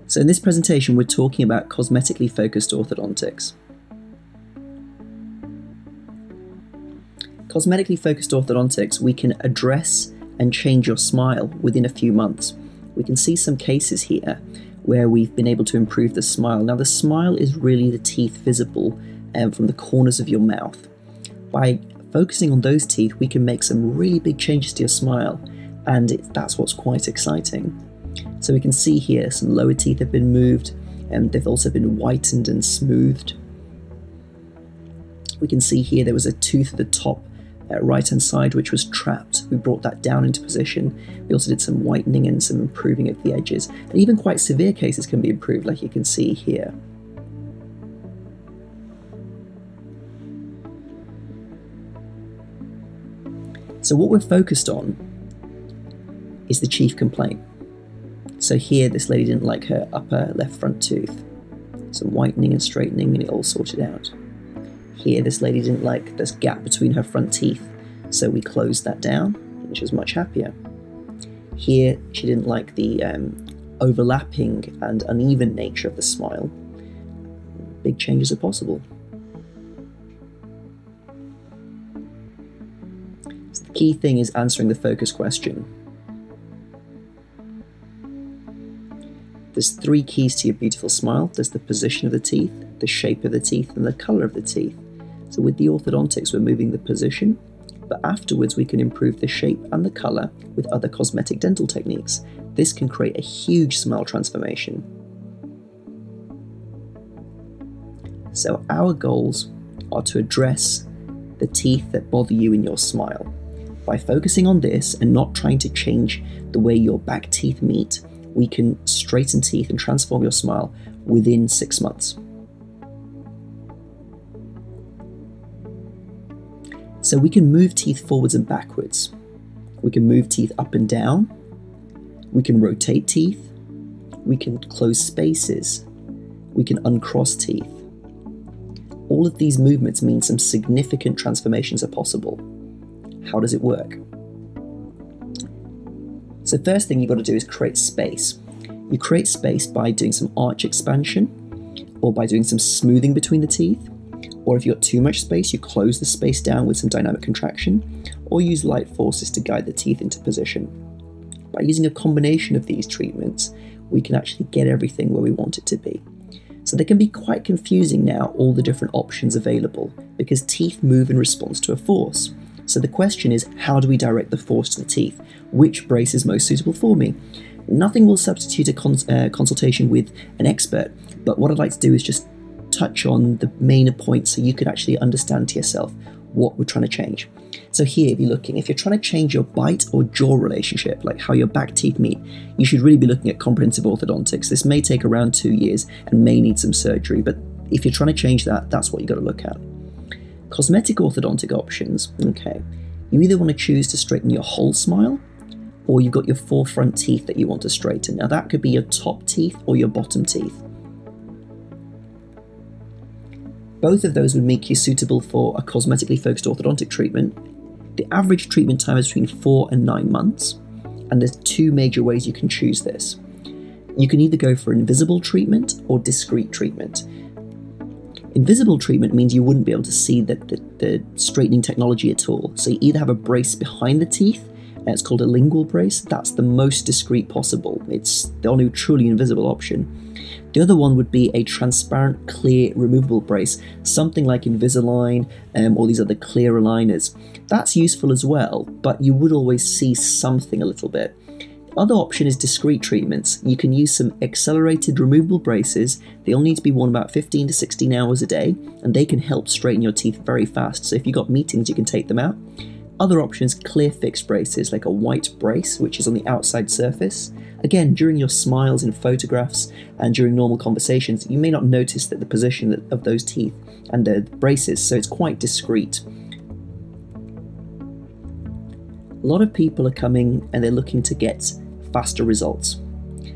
So in this presentation, we're talking about cosmetically focused orthodontics. Cosmetically focused orthodontics, we can address and change your smile within a few months. We can see some cases here where we've been able to improve the smile. Now the smile is really the teeth visible from the corners of your mouth. By focusing on those teeth, we can make some really big changes to your smile, and that's what's quite exciting. So we can see here some lower teeth have been moved, and they've also been whitened and smoothed. We can see here there was a tooth at the top right hand side which was trapped. We brought that down into position. We also did some whitening and some improving of the edges, and even quite severe cases can be improved, like you can see here. So what we're focused on is the chief complaint. So here, this lady didn't like her upper left front tooth. Some whitening and straightening, and it all sorted out. Here, this lady didn't like this gap between her front teeth, so we closed that down, and she was much happier. Here, she didn't like the overlapping and uneven nature of the smile. Big changes are possible. So the key thing is answering the focus question. There's three keys to your beautiful smile. There's the position of the teeth, the shape of the teeth, and the colour of the teeth. So with the orthodontics, we're moving the position, but afterwards we can improve the shape and the colour with other cosmetic dental techniques. This can create a huge smile transformation. So our goals are to address the teeth that bother you in your smile. By focusing on this and not trying to change the way your back teeth meet, we can straighten teeth and transform your smile within 6 months. So we can move teeth forwards and backwards. We can move teeth up and down. We can rotate teeth. We can close spaces. We can uncross teeth. All of these movements mean some significant transformations are possible. How does it work? So first thing you've got to do is create space. You create space by doing some arch expansion, or by doing some smoothing between the teeth, or if you've got too much space, you close the space down with some dynamic contraction, or use light forces to guide the teeth into position. By using a combination of these treatments, we can actually get everything where we want it to be. So they can be quite confusing now, all the different options available, because teeth move in response to a force. So the question is, how do we direct the force to the teeth? Which brace is most suitable for me? Nothing will substitute a consultation with an expert, but what I'd like to do is just touch on the main points so you could actually understand to yourself what we're trying to change. So here, if you're trying to change your bite or jaw relationship, like how your back teeth meet, you should really be looking at comprehensive orthodontics. This may take around 2 years and may need some surgery, but if you're trying to change that, that's what you've got to look at. Cosmetic orthodontic options, okay. You either want to choose to straighten your whole smile, or you've got your 4 front teeth that you want to straighten. Now that could be your top teeth or your bottom teeth. Both of those would make you suitable for a cosmetically focused orthodontic treatment. The average treatment time is between 4 and 9 months, and there's 2 major ways you can choose this. You can either go for invisible treatment or discrete treatment. Invisible treatment means you wouldn't be able to see the straightening technology at all. So you either have a brace behind the teeth, and it's called a lingual brace. That's the most discreet possible. It's the only truly invisible option. The other one would be a transparent, clear, removable brace, something like Invisalign or these other clear aligners. That's useful as well, but you would always see something a little bit. Other option is discrete treatments. You can use some accelerated removable braces. They only need to be worn about 15 to 16 hours a day, and they can help straighten your teeth very fast. So if you've got meetings, you can take them out. Other options, clear fixed braces, like a white brace, which is on the outside surface. Again, during your smiles in photographs and during normal conversations, you may not notice that the position of those teeth and the braces, so it's quite discreet. A lot of people are coming and they're looking to get faster results.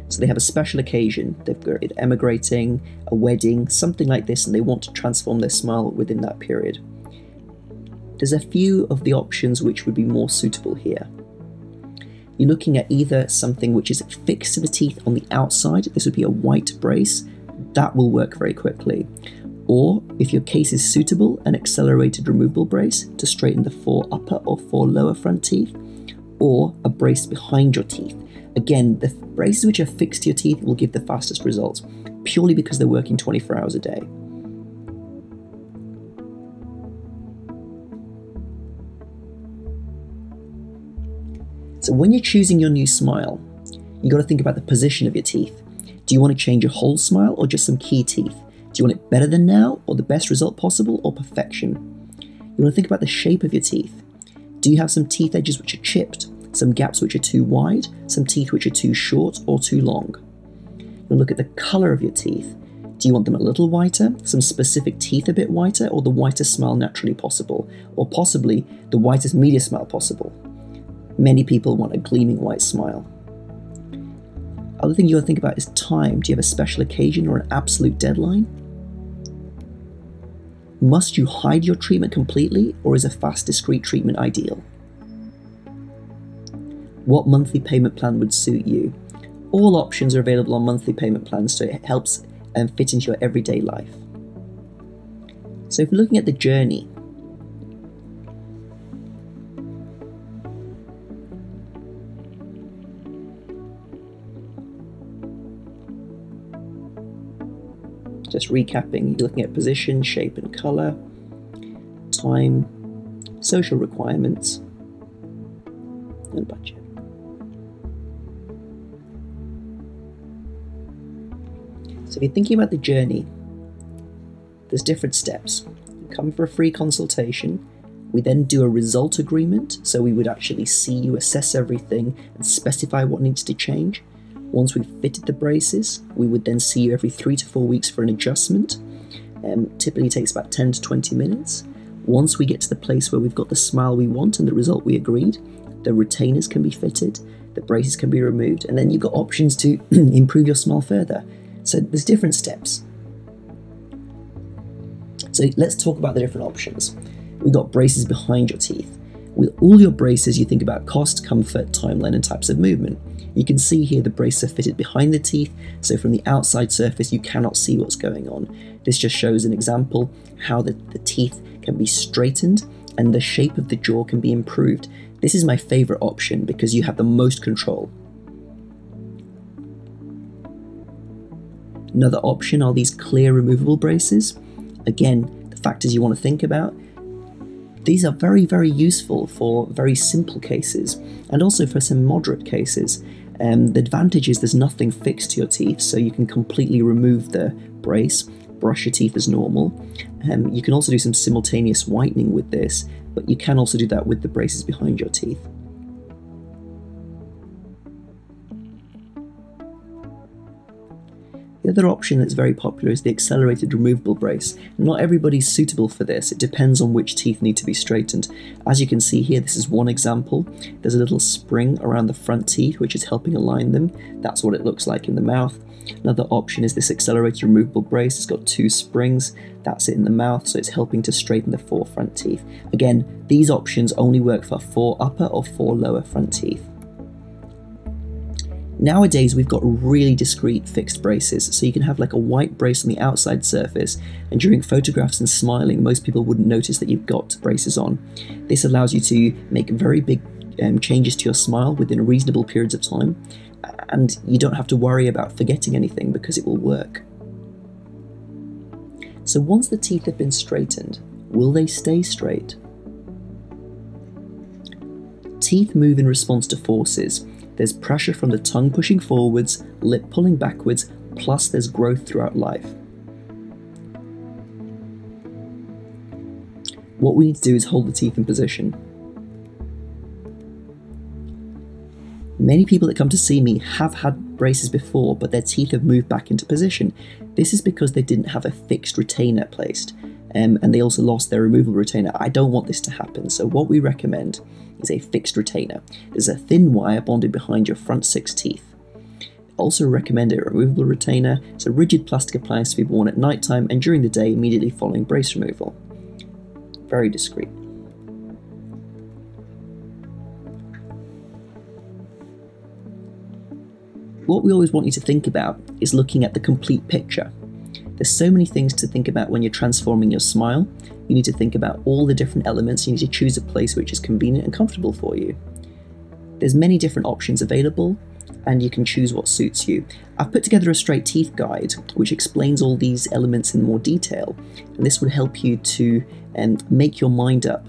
So they have a special occasion, they've got emigrating, a wedding, something like this, and they want to transform their smile within that period. There's a few of the options which would be more suitable here. You're looking at either something which is fixed to the teeth on the outside, this would be a white brace, that will work very quickly. Or, if your case is suitable, an accelerated removable brace to straighten the 4 upper or 4 lower front teeth, or a brace behind your teeth. Again, the braces which are fixed to your teeth will give the fastest results, purely because they're working 24 hours a day. So when you're choosing your new smile, you got to think about the position of your teeth. Do you want to change your whole smile or just some key teeth? Do you want it better than now, or the best result possible, or perfection? You want to think about the shape of your teeth. Do you have some teeth edges which are chipped, some gaps which are too wide, some teeth which are too short or too long? You look at the colour of your teeth. Do you want them a little whiter, some specific teeth a bit whiter, or the whitest smile naturally possible, or possibly the whitest media smile possible? Many people want a gleaming white smile. Other thing you got to think about is time. Do you have a special occasion or an absolute deadline? Must you hide your treatment completely, or is a fast, discreet treatment ideal? What monthly payment plan would suit you? All options are available on monthly payment plans, so it helps fit into your everyday life. So if we're looking at the journey, just recapping, you're looking at position, shape and colour, time, social requirements, and budget. So if you're thinking about the journey, there's different steps. You come for a free consultation, we then do a result agreement, so we would actually see you, assess everything and specify what needs to change. Once we've fitted the braces, we would then see you every 3 to 4 weeks for an adjustment. Typically takes about 10 to 20 minutes. Once we get to the place where we've got the smile we want and the result we agreed, the retainers can be fitted, the braces can be removed, and then you've got options to improve your smile further. So there's different steps. So let's talk about the different options. We've got braces behind your teeth. With all your braces, you think about cost, comfort, timeline, and types of movement. You can see here the braces are fitted behind the teeth, so from the outside surface you cannot see what's going on. This just shows an example how the teeth can be straightened and the shape of the jaw can be improved. This is my favourite option because you have the most control. Another option are these clear removable braces. Again, the factors you want to think about. These are very, very useful for very simple cases and also for some moderate cases. The advantage is there's nothing fixed to your teeth, so you can completely remove the brace, brush your teeth as normal. You can also do some simultaneous whitening with this, but you can also do that with the braces behind your teeth. The other option that's very popular is the accelerated removable brace. Not everybody's suitable for this, it depends on which teeth need to be straightened. As you can see here, this is one example. There's a little spring around the front teeth which is helping align them. That's what it looks like in the mouth. Another option is this accelerated removable brace. It's got 2 springs, that's it in the mouth, so it's helping to straighten the 4 front teeth. Again, these options only work for 4 upper or 4 lower front teeth. Nowadays we've got really discreet fixed braces, so you can have like a white brace on the outside surface, and during photographs and smiling most people wouldn't notice that you've got braces on. This allows you to make very big changes to your smile within reasonable periods of time, and you don't have to worry about forgetting anything because it will work. So once the teeth have been straightened, will they stay straight? Teeth move in response to forces. There's pressure from the tongue pushing forwards, lip pulling backwards, plus there's growth throughout life. What we need to do is hold the teeth in position. Many people that come to see me have had braces before, but their teeth have moved back into position. This is because they didn't have a fixed retainer placed, and they also lost their removable retainer. I don't want this to happen, so what we recommend is a fixed retainer. There's a thin wire bonded behind your front 6 teeth. Also recommend a removable retainer. It's a rigid plastic appliance to be worn at night time and during the day immediately following brace removal. Very discreet. What we always want you to think about is looking at the complete picture. There's so many things to think about when you're transforming your smile. You need to think about all the different elements. You need to choose a place which is convenient and comfortable for you. There's many different options available, and you can choose what suits you. I've put together a straight teeth guide which explains all these elements in more detail, and this would help you to make your mind up.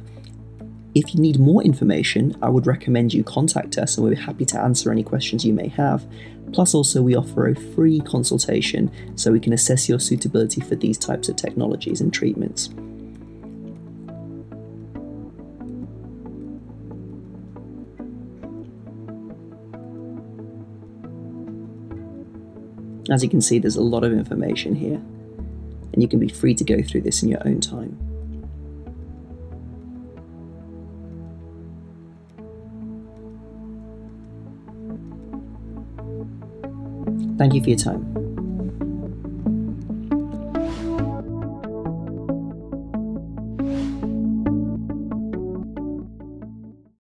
If you need more information, I would recommend you contact us, and we're happy to answer any questions you may have. Plus also we offer a free consultation so we can assess your suitability for these types of technologies and treatments. As you can see, there's a lot of information here, and you can be free to go through this in your own time. Thank you for your time.